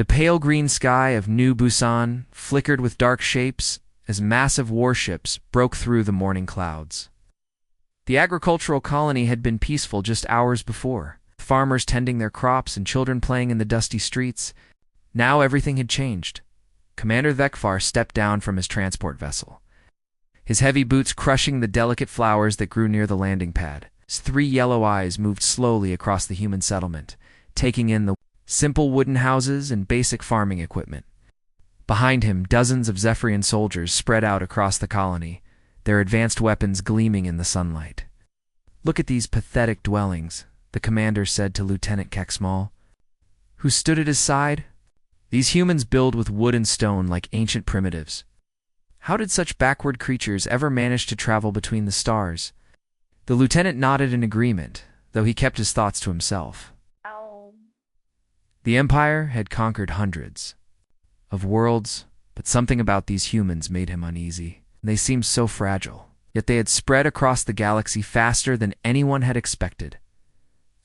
The pale green sky of New Busan flickered with dark shapes as massive warships broke through the morning clouds. The agricultural colony had been peaceful just hours before, farmers tending their crops and children playing in the dusty streets. Now everything had changed. Commander Vekvar stepped down from his transport vessel, his heavy boots crushing the delicate flowers that grew near the landing pad. His 3 yellow eyes moved slowly across the human settlement, taking in the simple wooden houses and basic farming equipment. Behind him, dozens of Zephyrian soldiers spread out across the colony, their advanced weapons gleaming in the sunlight. "Look at these pathetic dwellings," the commander said to Lieutenant Keksmal, who stood at his side. "These humans build with wood and stone like ancient primitives. How did such backward creatures ever manage to travel between the stars?" The lieutenant nodded in agreement, though he kept his thoughts to himself. The Empire had conquered hundreds of worlds, but something about these humans made him uneasy. They seemed so fragile, yet they had spread across the galaxy faster than anyone had expected.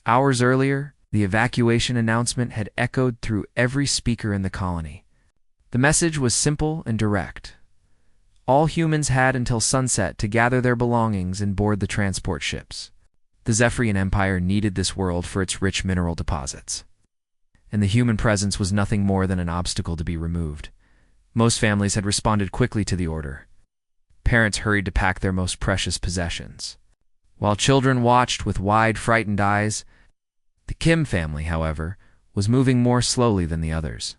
Hours earlier, the evacuation announcement had echoed through every speaker in the colony. The message was simple and direct. All humans had until sunset to gather their belongings and board the transport ships. The Zephyrian Empire needed this world for its rich mineral deposits, and the human presence was nothing more than an obstacle to be removed. Most families had responded quickly to the order. Parents hurried to pack their most precious possessions, while children watched with wide, frightened eyes. The Kim family, however, was moving more slowly than the others.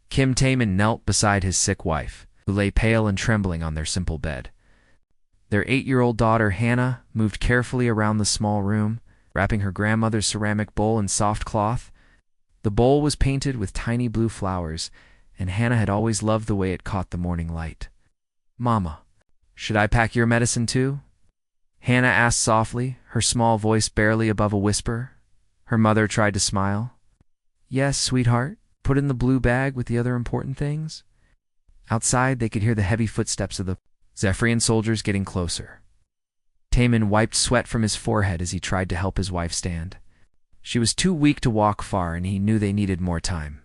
Kim Taemin knelt beside his sick wife, who lay pale and trembling on their simple bed. Their 8-year-old daughter, Hannah, moved carefully around the small room, wrapping her grandmother's ceramic bowl in soft cloth. The bowl was painted with tiny blue flowers, and Hannah had always loved the way it caught the morning light. "Mama, should I pack your medicine too?" Hannah asked softly, her small voice barely above a whisper. Her mother tried to smile. "Yes, sweetheart, put in the blue bag with the other important things." Outside, they could hear the heavy footsteps of the Zephyrian soldiers getting closer. Taemin wiped sweat from his forehead as he tried to help his wife stand. She was too weak to walk far, and he knew they needed more time.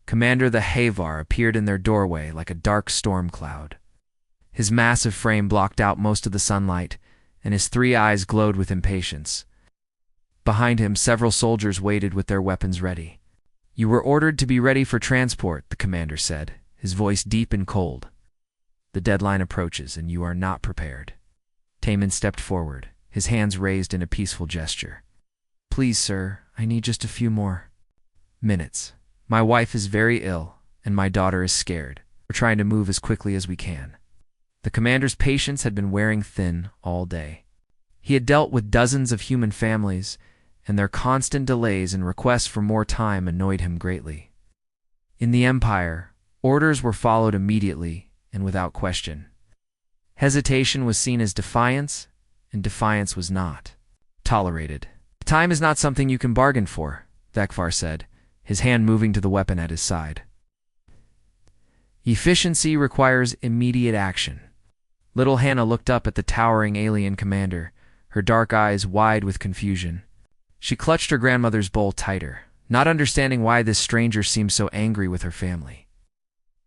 Commander the Havar appeared in their doorway like a dark storm cloud. His massive frame blocked out most of the sunlight, and his 3 eyes glowed with impatience. Behind him, several soldiers waited with their weapons ready. "You were ordered to be ready for transport," the commander said, his voice deep and cold. "The deadline approaches, and you are not prepared." Taemin stepped forward, his hands raised in a peaceful gesture. "Please, sir, I need just a few more minutes. My wife is very ill, and my daughter is scared. We're trying to move as quickly as we can." The commander's patience had been wearing thin all day. He had dealt with dozens of human families, and their constant delays and requests for more time annoyed him greatly. In the Empire, orders were followed immediately and without question. Hesitation was seen as defiance, and defiance was not tolerated. "Time is not something you can bargain for," Vekvar said, his hand moving to the weapon at his side. "Efficiency requires immediate action." Little Hannah looked up at the towering alien commander, her dark eyes wide with confusion. She clutched her grandmother's bowl tighter, not understanding why this stranger seemed so angry with her family.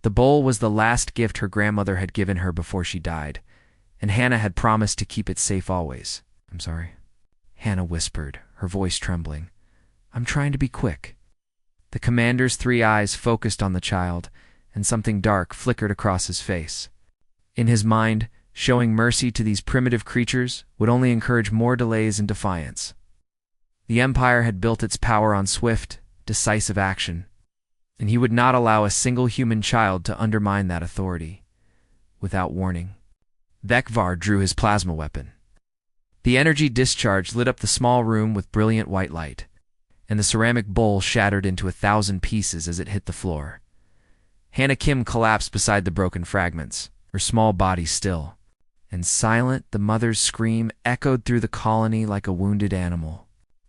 The bowl was the last gift her grandmother had given her before she died, and Hannah had promised to keep it safe always. "I'm sorry," Hannah whispered, her voice trembling. "I'm trying to be quick." The commander's 3 eyes focused on the child, and something dark flickered across his face. In his mind, showing mercy to these primitive creatures would only encourage more delays and defiance. The Empire had built its power on swift, decisive action, and he would not allow a single human child to undermine that authority. Without warning, Vekvar drew his plasma weapon. The energy discharge lit up the small room with brilliant white light, and the ceramic bowl shattered into 1,000 pieces as it hit the floor. Hannah Kim collapsed beside the broken fragments, her small body still, and silent. The mother's scream echoed through the colony like a wounded animal.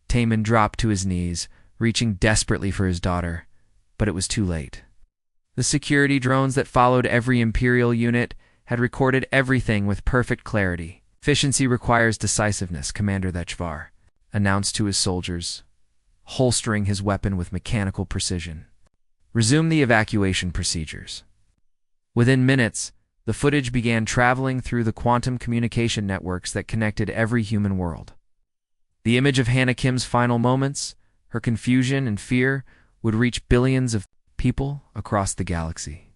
Taemin dropped to his knees, reaching desperately for his daughter, but it was too late. The security drones that followed every Imperial unit had recorded everything with perfect clarity. "Efficiency requires decisiveness," Commander Vekvar announced to his soldiers, holstering his weapon with mechanical precision. Resume the evacuation procedures. Within minutes, the footage began traveling through the quantum communication networks that connected every human world. The image of Hannah Kim's final moments, her confusion and fear, would reach billions of people across the galaxy.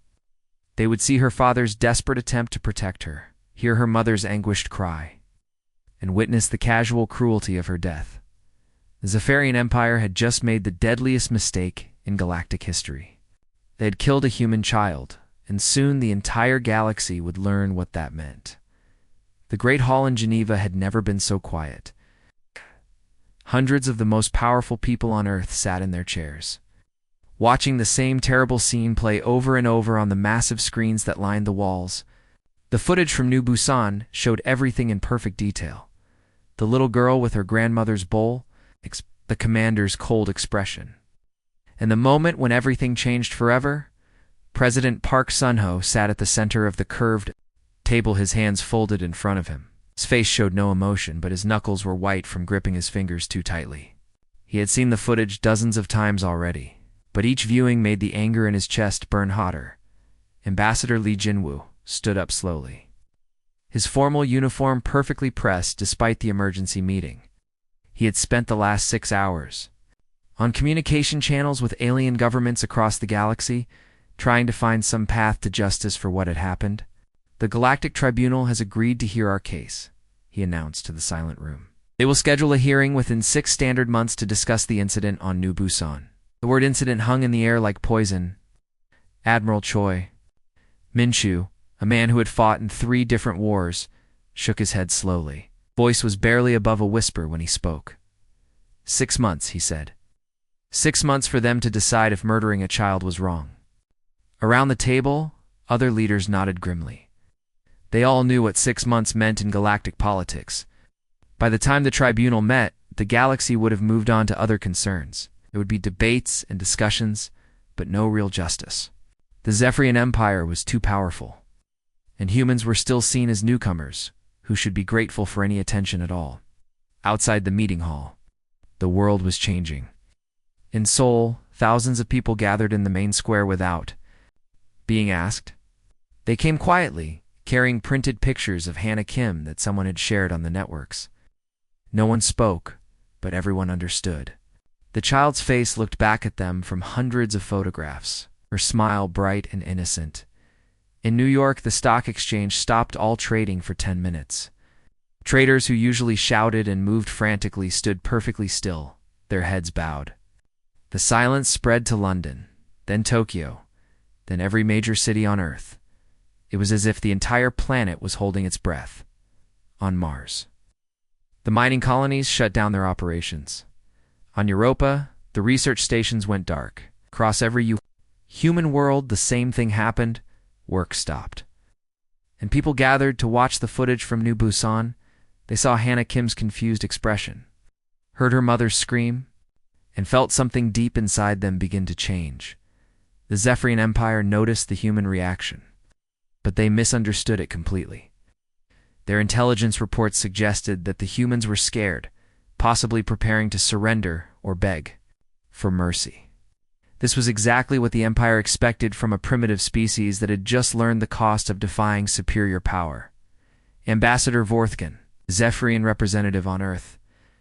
They would see her father's desperate attempt to protect her, hear her mother's anguished cry, and witness the casual cruelty of her death. The Zephyrian Empire had just made the deadliest mistake in galactic history. They had killed a human child, and soon the entire galaxy would learn what that meant. The Great Hall in Geneva had never been so quiet. Hundreds of the most powerful people on Earth sat in their chairs, watching the same terrible scene play over and over on the massive screens that lined the walls. The footage from New Busan showed everything in perfect detail. The little girl with her grandmother's bowl, the commander's cold expression. And the moment when everything changed forever, President Park Sun-ho sat at the center of the curved table, his hands folded in front of him. His face showed no emotion, but his knuckles were white from gripping his fingers too tightly. He had seen the footage dozens of times already, but each viewing made the anger in his chest burn hotter. Ambassador Lee Jinwoo stood up slowly, his formal uniform perfectly pressed despite the emergency meeting. He had spent the last 6 hours on communication channels with alien governments across the galaxy, trying to find some path to justice for what had happened. The Galactic Tribunal has agreed to hear our case, he announced to the silent room. They will schedule a hearing within 6 standard months to discuss the incident on New Busan. The word incident hung in the air like poison. Admiral Choi Min-chu, a man who had fought in 3 different wars, shook his head slowly. Voice was barely above a whisper when he spoke. 6 months, he said. 6 months for them to decide if murdering a child was wrong. Around the table, other leaders nodded grimly. They all knew what 6 months meant in galactic politics. By the time the tribunal met, the galaxy would have moved on to other concerns. There would be debates and discussions, but no real justice. The Zephyrian Empire was too powerful, and humans were still seen as newcomers, who should be grateful for any attention at all. Outside the meeting hall, the world was changing. In Seoul, thousands of people gathered in the main square without being asked. They came quietly, carrying printed pictures of Hannah Kim that someone had shared on the networks. No one spoke, but everyone understood. The child's face looked back at them from hundreds of photographs, her smile bright and innocent. In New York, the stock exchange stopped all trading for 10 minutes. Traders who usually shouted and moved frantically stood perfectly still, their heads bowed. The silence spread to London, then Tokyo, then every major city on Earth. It was as if the entire planet was holding its breath. On Mars, the mining colonies shut down their operations. On Europa, the research stations went dark. Across every human world, the same thing happened. Work stopped. And people gathered to watch the footage from New Busan. They saw Hannah Kim's confused expression, heard her mother's scream, and felt something deep inside them begin to change. The Zephyrian Empire noticed the human reaction, but they misunderstood it completely. Their intelligence reports suggested that the humans were scared, possibly preparing to surrender or beg for mercy. This was exactly what the Empire expected from a primitive species that had just learned the cost of defying superior power. Ambassador Vorthgen, Zephyrian representative on Earth,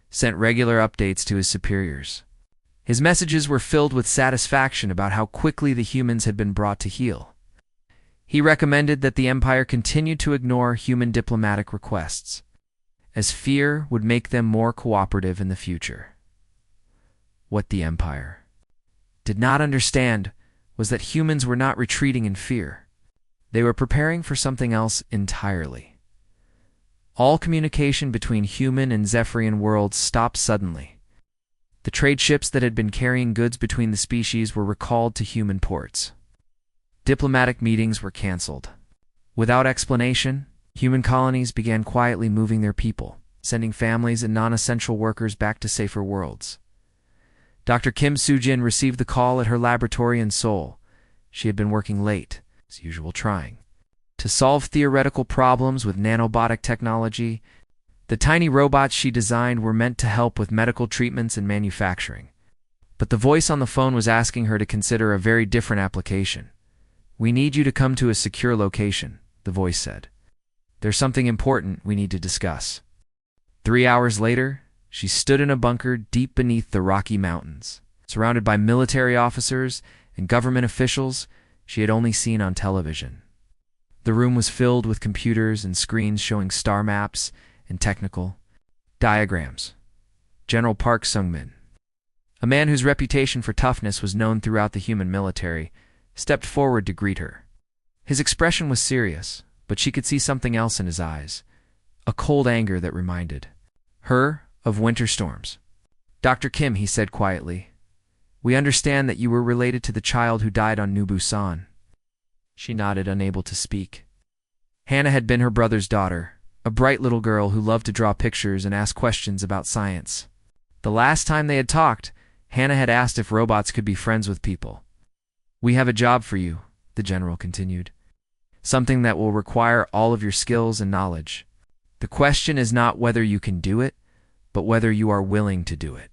sent regular updates to his superiors. His messages were filled with satisfaction about how quickly the humans had been brought to heel. He recommended that the Empire continue to ignore human diplomatic requests, as fear would make them more cooperative in the future. What the Empire did not understand was that humans were not retreating in fear. They were preparing for something else entirely. All communication between human and Zephyrian worlds stopped suddenly. The trade ships that had been carrying goods between the species were recalled to human ports. Diplomatic meetings were canceled. Without explanation, human colonies began quietly moving their people, sending families and non-essential workers back to safer worlds. Dr. Kim Soo-jin received the call at her laboratory in Seoul. She had been working late, as usual trying to solve theoretical problems with nanobotic technology. The tiny robots she designed were meant to help with medical treatments and manufacturing. But the voice on the phone was asking her to consider a very different application. "We need you to come to a secure location," the voice said. "There's something important we need to discuss." 3 hours later, she stood in a bunker deep beneath the Rocky Mountains, surrounded by military officers and government officials she had only seen on television. The room was filled with computers and screens showing star maps and technical diagrams. General Park Sung-min, a man whose reputation for toughness was known throughout the human military, stepped forward to greet her. His expression was serious, but she could see something else in his eyes, a cold anger that reminded her of winter storms. "Dr. Kim," he said quietly, "we understand that you were related to the child who died on New Busan." She nodded, unable to speak. Hannah had been her brother's daughter, a bright little girl who loved to draw pictures and ask questions about science. The last time they had talked, Hannah had asked if robots could be friends with people. "We have a job for you," the general continued. "Something that will require all of your skills and knowledge. The question is not whether you can do it, but whether you are willing to do it."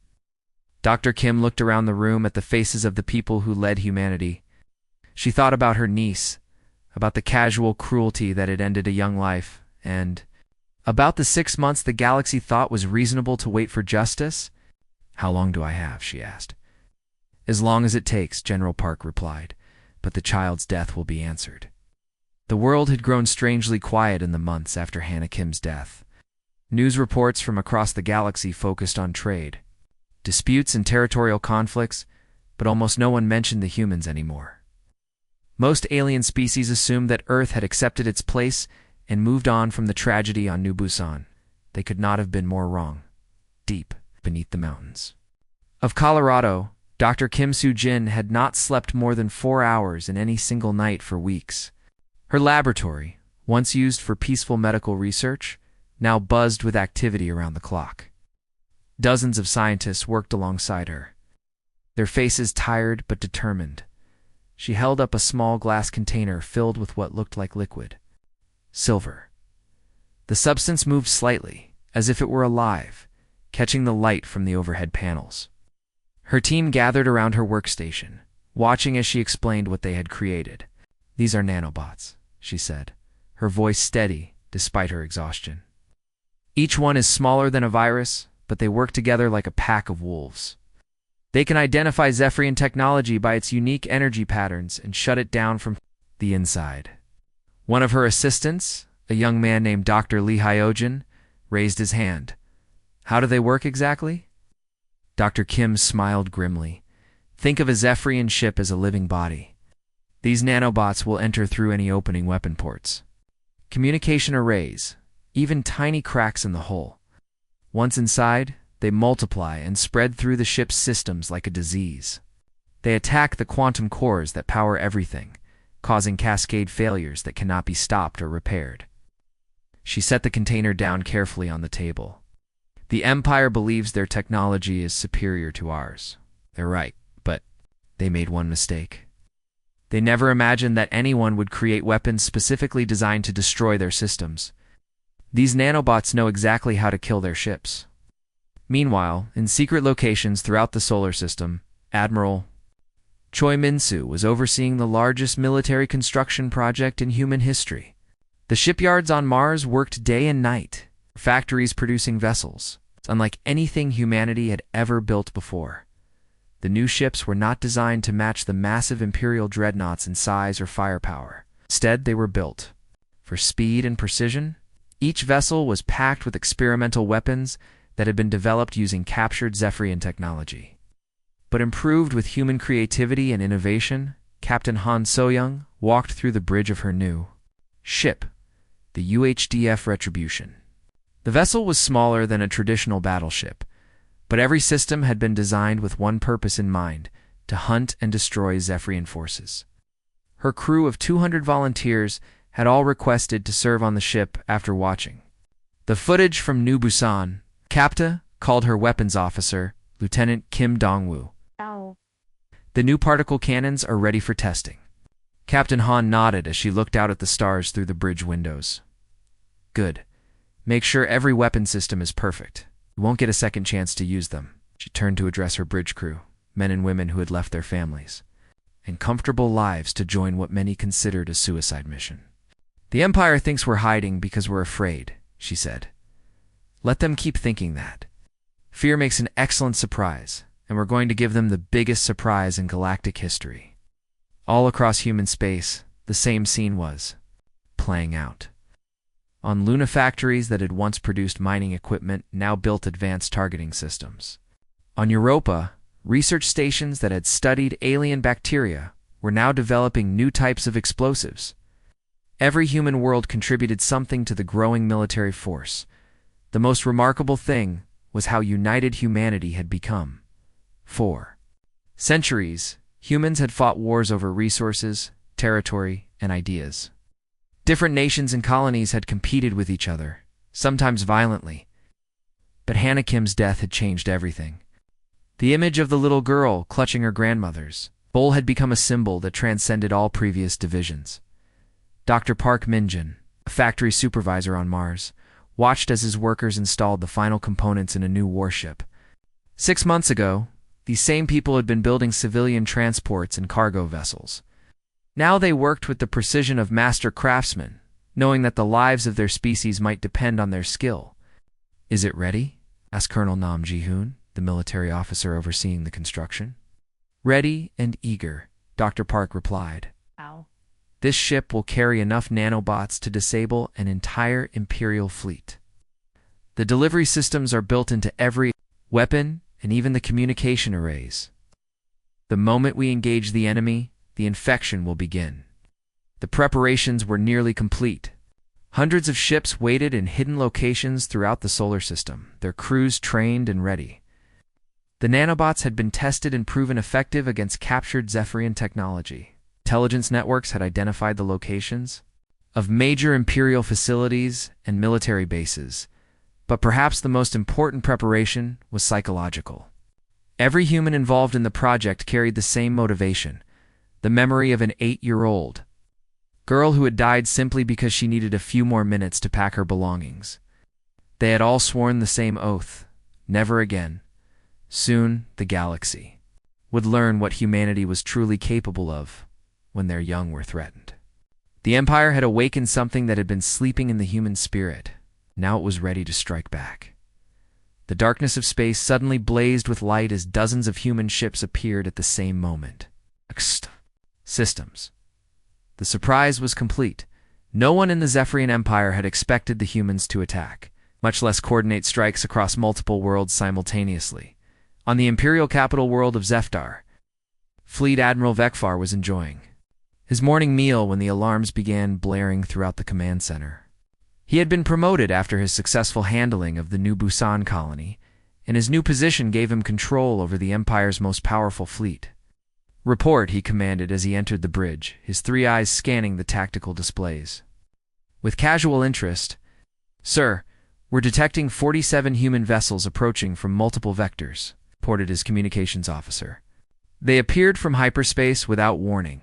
Dr. Kim looked around the room at the faces of the people who led humanity. She thought about her niece, about the casual cruelty that had ended a young life, and about the 6 months the galaxy thought was reasonable to wait for justice. "How long do I have?" she asked. "As long as it takes," General Park replied, "but the child's death will be answered." The world had grown strangely quiet in the months after Hannah Kim's death. News reports from across the galaxy focused on trade, disputes and territorial conflicts, but almost no one mentioned the humans anymore. Most alien species assumed that Earth had accepted its place and moved on from the tragedy on New Busan. They could not have been more wrong. Deep beneath the mountains of Colorado, Dr. Kim Soo-jin had not slept more than 4 hours in any single night for weeks. Her laboratory, once used for peaceful medical research, now buzzed with activity around the clock. Dozens of scientists worked alongside her, their faces tired but determined. She held up a small glass container filled with what looked like liquid. Silver. The substance moved slightly, as if it were alive, catching the light from the overhead panels. Her team gathered around her workstation, watching as she explained what they had created. "These are nanobots," she said, her voice steady despite her exhaustion. "Each one is smaller than a virus, but they work together like a pack of wolves. They can identify Zephyrian technology by its unique energy patterns and shut it down from the inside." One of her assistants, a young man named Dr. Lee Hyojin, raised his hand. "How do they work exactly?" Dr. Kim smiled grimly. "Think of a Zephyrian ship as a living body. These nanobots will enter through any opening weapon ports. Communication arrays, even tiny cracks in the hull. Once inside, they multiply and spread through the ship's systems like a disease. They attack the quantum cores that power everything, causing cascade failures that cannot be stopped or repaired." She set the container down carefully on the table. "The Empire believes their technology is superior to ours. They're right, but they made one mistake. They never imagined that anyone would create weapons specifically designed to destroy their systems. These nanobots know exactly how to kill their ships." Meanwhile, in secret locations throughout the solar system, Admiral Choi Min-soo was overseeing the largest military construction project in human history. The shipyards on Mars worked day and night, factories producing vessels, unlike anything humanity had ever built before. The new ships were not designed to match the massive Imperial dreadnoughts in size or firepower. Instead, they were built for speed and precision. Each vessel was packed with experimental weapons that had been developed using captured Zephyrian technology. But improved with human creativity and innovation, Captain Han So-young walked through the bridge of her new ship, the UHDF Retribution. The vessel was smaller than a traditional battleship, but every system had been designed with one purpose in mind: to hunt and destroy Zephyrian forces. Her crew of 200 volunteers had all requested to serve on the ship after watching the footage from New Busan. Capta called her weapons officer, Lieutenant Kim Dong-woo. Ow. "The new particle cannons are ready for testing." Captain Han nodded as she looked out at the stars through the bridge windows. "Good. Make sure every weapon system is perfect. You won't get a second chance to use them." She turned to address her bridge crew. men and women who had left their families and comfortable lives to join what many considered a suicide mission. "The Empire thinks we're hiding because we're afraid," she said. "Let them keep thinking that. Fear makes an excellent surprise, and we're going to give them the biggest surprise in galactic history." All across human space, the same scene was playing out. On Luna factories that had once produced mining equipment now built advanced targeting systems. On Europa, research stations that had studied alien bacteria were now developing new types of explosives. Every human world contributed something to the growing military force. The most remarkable thing was how united humanity had become. For centuries, humans had fought wars over resources, territory, and ideas. Different nations and colonies had competed with each other, sometimes violently. But Hannah Kim's death had changed everything. The image of the little girl clutching her grandmother's bowl had become a symbol that transcended all previous divisions. Dr. Park Min-jin, a factory supervisor on Mars, watched as his workers installed the final components in a new warship. 6 months ago, these same people had been building civilian transports and cargo vessels. Now they worked with the precision of master craftsmen, knowing that the lives of their species might depend on their skill. "Is it ready?" asked Colonel Nam Ji-hoon, the military officer overseeing the construction. "Ready and eager," Dr. Park replied. Ow. "This ship will carry enough nanobots to disable an entire Imperial fleet. The delivery systems are built into every weapon and even the communication arrays. The moment we engage the enemy, the infection will begin." The preparations were nearly complete. Hundreds of ships waited in hidden locations throughout the solar system, their crews trained and ready. The nanobots had been tested and proven effective against captured Zephyrian technology. Intelligence networks had identified the locations of major Imperial facilities and military bases. But perhaps the most important preparation was psychological. Every human involved in the project carried the same motivation: the memory of an 8-year-old girl who had died simply because she needed a few more minutes to pack her belongings. They had all sworn the same oath: never again. Soon, the galaxy would learn what humanity was truly capable of when their young were threatened. The Empire had awakened something that had been sleeping in the human spirit. Now it was ready to strike back. The darkness of space suddenly blazed with light as dozens of human ships appeared at the same moment. Systems. The surprise was complete. No one in the Zephyrian Empire had expected the humans to attack, much less coordinate strikes across multiple worlds simultaneously. On the Imperial capital world of Zephdar, Fleet Admiral Vekfar was enjoying his morning meal when the alarms began blaring throughout the command center. He had been promoted after his successful handling of the New Busan colony, and his new position gave him control over the Empire's most powerful fleet. "Report," he commanded as he entered the bridge, his 3 eyes scanning the tactical displays. With casual interest, "Sir, we're detecting 47 human vessels approaching from multiple vectors," reported his communications officer. They appeared from hyperspace without warning.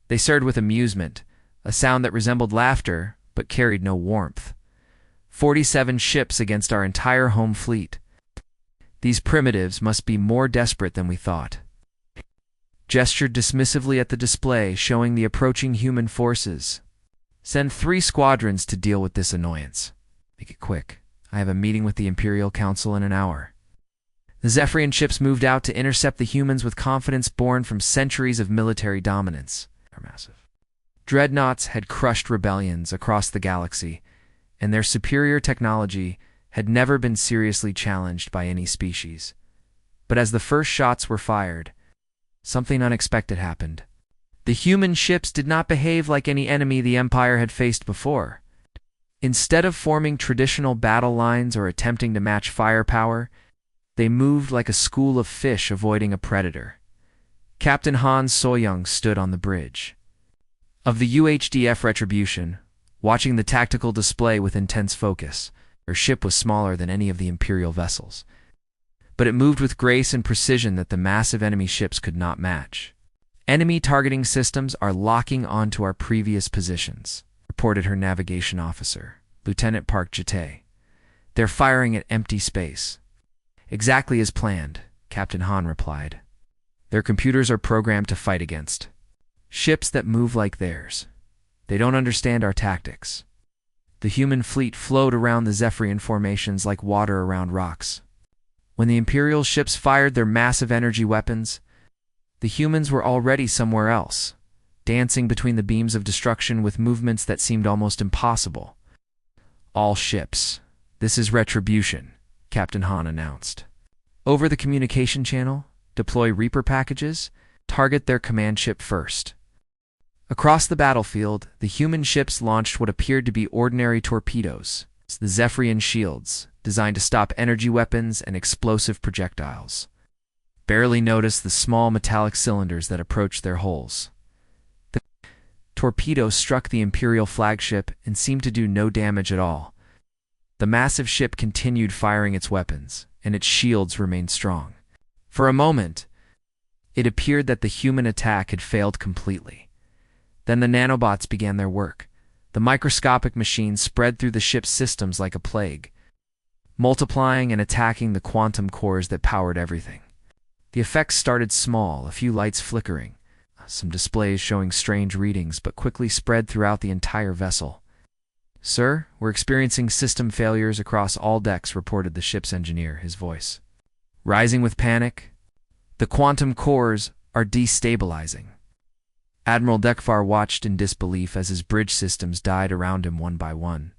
They stirred with amusement, a sound that resembled laughter but carried no warmth. 47 ships against our entire home fleet. These primitives must be more desperate than we thought. Gestured dismissively at the display showing the approaching human forces. "Send 3 squadrons to deal with this annoyance. Make it quick. I have a meeting with the Imperial Council in an hour." The Zephyrian ships moved out to intercept the humans with confidence born from centuries of military dominance. Massive dreadnoughts had crushed rebellions across the galaxy, and their superior technology had never been seriously challenged by any species. But as the first shots were fired, something unexpected happened. The human ships did not behave like any enemy the Empire had faced before. Instead of forming traditional battle lines or attempting to match firepower, they moved like a school of fish avoiding a predator. Captain Hans Soyoung stood on the bridge of the UHDF Retribution, watching the tactical display with intense focus. Her ship was smaller than any of the Imperial vessels, but it moved with grace and precision that the massive enemy ships could not match. "Enemy targeting systems are locking onto our previous positions," reported her navigation officer, Lieutenant Park Jite. "They're firing at empty space." "Exactly as planned. Captain Han replied. Their computers are programmed to fight against ships that move like theirs. They don't understand our tactics. The human fleet flowed around the Zephyrian formations like water around rocks. When the Imperial ships fired their massive energy weapons, the humans were already somewhere else, dancing between the beams of destruction with movements that seemed almost impossible. All ships. This is retribution, Captain Han announced. Over the communication channel, deploy Reaper packages, target their command ship first. Across the battlefield, the human ships launched what appeared to be ordinary torpedoes, the Zephyrian shields, designed to stop energy weapons and explosive projectiles. Barely noticed the small metallic cylinders that approached their hulls. The torpedoes struck the Imperial flagship and seemed to do no damage at all. The massive ship continued firing its weapons, and its shields remained strong. For a moment, it appeared that the human attack had failed completely. Then the nanobots began their work. The microscopic machines spread through the ship's systems like a plague, multiplying and attacking the quantum cores that powered everything. The effects started small, a few lights flickering, some displays showing strange readings, but quickly spread throughout the entire vessel. Sir, we're experiencing system failures across all decks, reported the ship's engineer, his voice rising with panic. The quantum cores are destabilizing. Admiral Dekvar watched in disbelief as his bridge systems died around him one by one.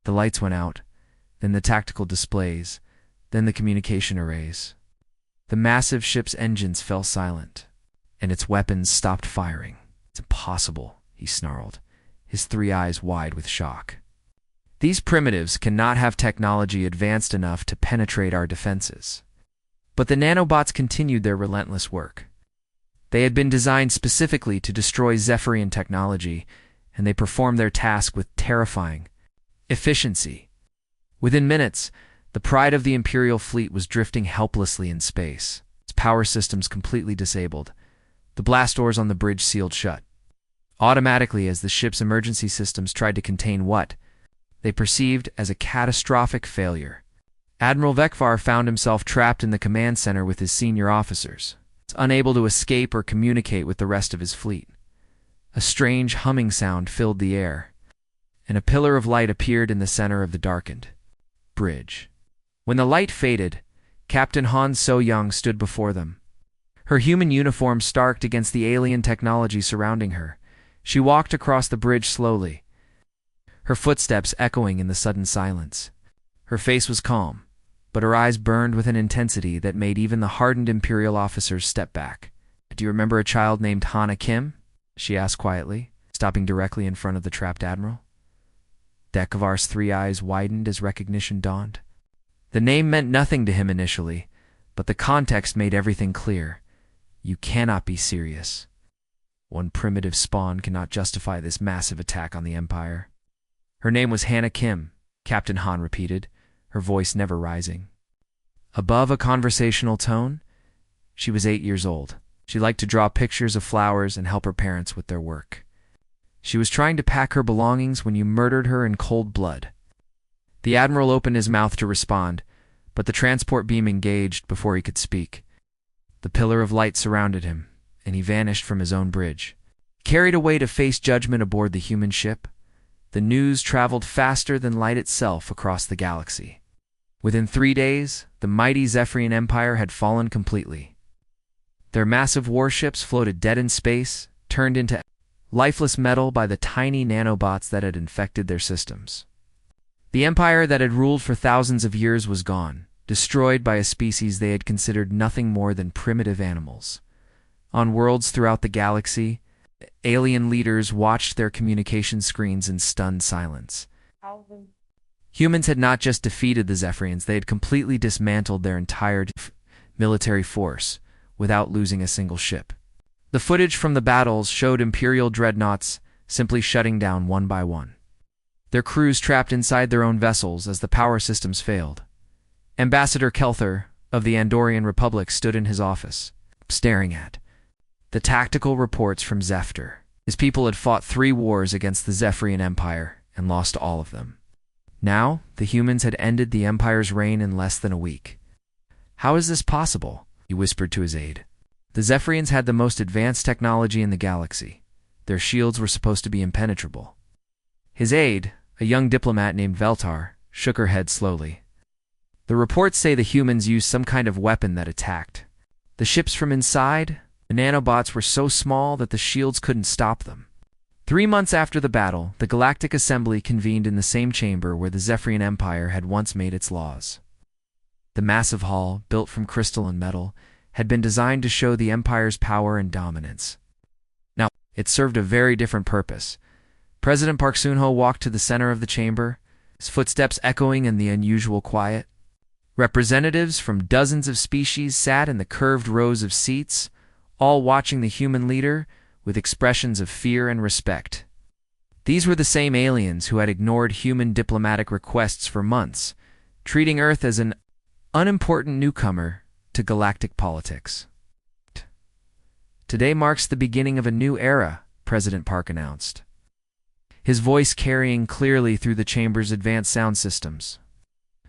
The lights went out, then the tactical displays, then the communication arrays. The massive ship's engines fell silent, and its weapons stopped firing. It's impossible, he snarled, his three eyes wide with shock. These primitives cannot have technology advanced enough to penetrate our defenses. But the nanobots continued their relentless work. They had been designed specifically to destroy Zephyrian technology, and they performed their task with terrifying efficiency. Within minutes, the pride of the Imperial fleet was drifting helplessly in space, its power systems completely disabled, the blast doors on the bridge sealed shut. Automatically, as the ship's emergency systems tried to contain what they perceived as a catastrophic failure, Admiral Vekvar found himself trapped in the command center with his senior officers, unable to escape or communicate with the rest of his fleet. A strange humming sound filled the air, and a pillar of light appeared in the center of the darkened bridge. When the light faded, Captain Han So-young stood before them. Her human uniform starked against the alien technology surrounding her. She walked across the bridge slowly, her footsteps echoing in the sudden silence. Her face was calm, but her eyes burned with an intensity that made even the hardened Imperial officers step back. Do you remember a child named Hana Kim? She asked quietly, stopping directly in front of the trapped admiral. Dekvar's three eyes widened as recognition dawned. The name meant nothing to him initially, but the context made everything clear. You cannot be serious. One primitive spawn cannot justify this massive attack on the Empire. Her name was Hana Kim, Captain Han repeated, her voice never rising. Above a conversational tone, she was 8 years old. She liked to draw pictures of flowers and help her parents with their work. She was trying to pack her belongings when you murdered her in cold blood. The Admiral opened his mouth to respond, but the transport beam engaged before he could speak. The pillar of light surrounded him, and he vanished from his own bridge. Carried away to face judgment aboard the human ship, the news traveled faster than light itself across the galaxy. Within 3 days, the mighty Zephyrian Empire had fallen completely. Their massive warships floated dead in space, turned into lifeless metal by the tiny nanobots that had infected their systems. The empire that had ruled for thousands of years was gone, destroyed by a species they had considered nothing more than primitive animals. On worlds throughout the galaxy, alien leaders watched their communication screens in stunned silence. Humans had not just defeated the Zephyrians, they had completely dismantled their entire military force without losing a single ship. The footage from the battles showed Imperial dreadnoughts simply shutting down one by one, their crews trapped inside their own vessels as the power systems failed. Ambassador Kelther of the Andorian Republic stood in his office, staring at the tactical reports from Zephyr. His people had fought 3 wars against the Zephyrian Empire and lost all of them. Now, the humans had ended the Empire's reign in less than a week. How is this possible? he whispered to his aide. The Zephyrians had the most advanced technology in the galaxy. Their shields were supposed to be impenetrable. His aide, a young diplomat named Veltar, shook her head slowly. The reports say the humans used some kind of weapon that attacked. The ships from inside, the nanobots were so small that the shields couldn't stop them. 3 months after the battle, the Galactic Assembly convened in the same chamber where the Zephyrian Empire had once made its laws. The massive hall, built from crystal and metal, had been designed to show the Empire's power and dominance. Now, it served a very different purpose. President Park Soon-ho walked to the center of the chamber, his footsteps echoing in the unusual quiet. Representatives from dozens of species sat in the curved rows of seats, all watching the human leader with expressions of fear and respect. These were the same aliens who had ignored human diplomatic requests for months, treating Earth as an unimportant newcomer to galactic politics. Today marks the beginning of a new era, President Park announced, his voice carrying clearly through the chamber's advanced sound systems.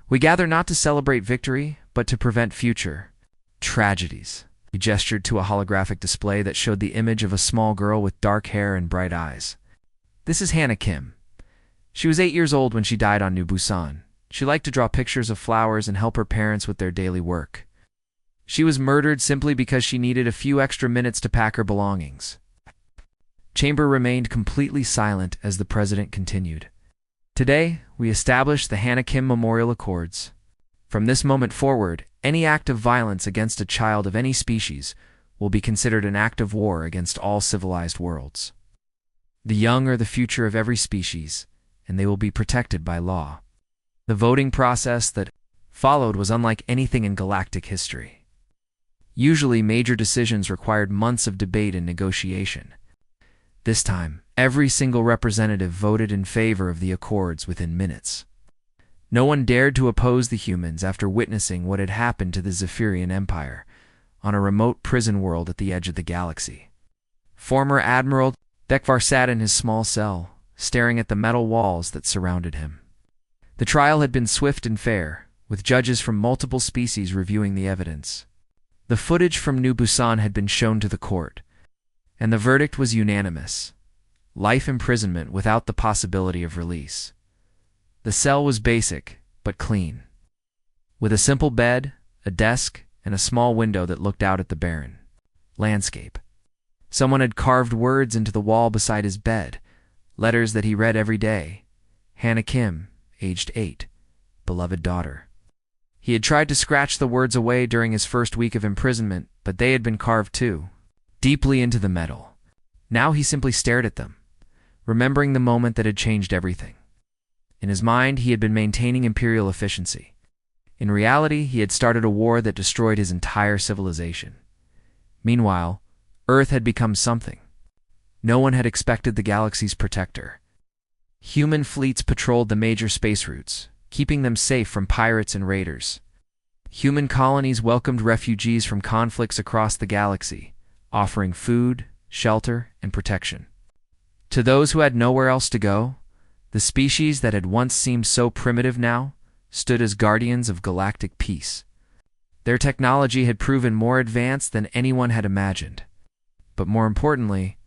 We gather not to celebrate victory, but to prevent future tragedies. He gestured to a holographic display that showed the image of a small girl with dark hair and bright eyes. This is Hannah Kim. She was 8 years old when she died on New Busan. She liked to draw pictures of flowers and help her parents with their daily work. She was murdered simply because she needed a few extra minutes to pack her belongings. Chamber remained completely silent as the president continued. Today, we establish the Hannah Kim Memorial Accords. From this moment forward, any act of violence against a child of any species will be considered an act of war against all civilized worlds. The young are the future of every species, and they will be protected by law. The voting process that followed was unlike anything in galactic history. Usually, major decisions required months of debate and negotiation. This time, every single representative voted in favor of the accords within minutes. No one dared to oppose the humans after witnessing what had happened to the Zephyrian Empire on a remote prison world at the edge of the galaxy. Former Admiral Dekvar sat in his small cell, staring at the metal walls that surrounded him. The trial had been swift and fair, with judges from multiple species reviewing the evidence. The footage from New Busan had been shown to the court, and the verdict was unanimous: life imprisonment without the possibility of release. The cell was basic, but clean, with a simple bed, a desk, and a small window that looked out at the barren landscape. Someone had carved words into the wall beside his bed, letters that he read every day. Hannah Kim, aged 8, beloved daughter. He had tried to scratch the words away during his first week of imprisonment, but they had been carved too, deeply into the metal. Now he simply stared at them, remembering the moment that had changed everything. In his mind, he had been maintaining imperial efficiency. In reality, he had started a war that destroyed his entire civilization. Meanwhile, Earth had become something no one had expected: the galaxy's protector. Human fleets patrolled the major space routes, keeping them safe from pirates and raiders. Human colonies welcomed refugees from conflicts across the galaxy, offering food, shelter, and protection. To those who had nowhere else to go, the species that had once seemed so primitive now stood as guardians of galactic peace. Their technology had proven more advanced than anyone had imagined. But more importantly,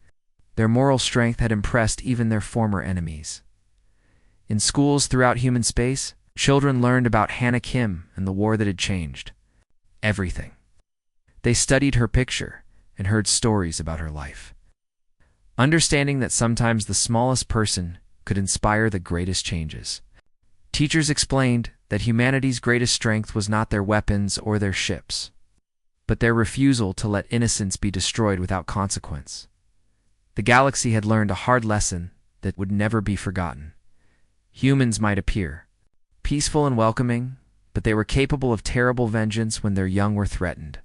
their moral strength had impressed even their former enemies. In schools throughout human space, children learned about Hannah Kim and the war that had changed everything. They studied her picture and heard stories about her life, understanding that sometimes the smallest person could inspire the greatest changes. Teachers explained that humanity's greatest strength was not their weapons or their ships, but their refusal to let innocence be destroyed without consequence. The galaxy had learned a hard lesson that would never be forgotten. Humans might appear peaceful and welcoming, but they were capable of terrible vengeance when their young were threatened.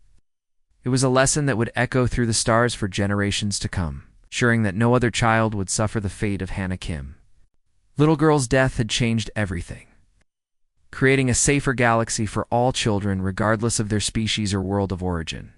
It was a lesson that would echo through the stars for generations to come, ensuring that no other child would suffer the fate of Hannah Kim. Little girl's death had changed everything, creating a safer galaxy for all children regardless of their species or world of origin.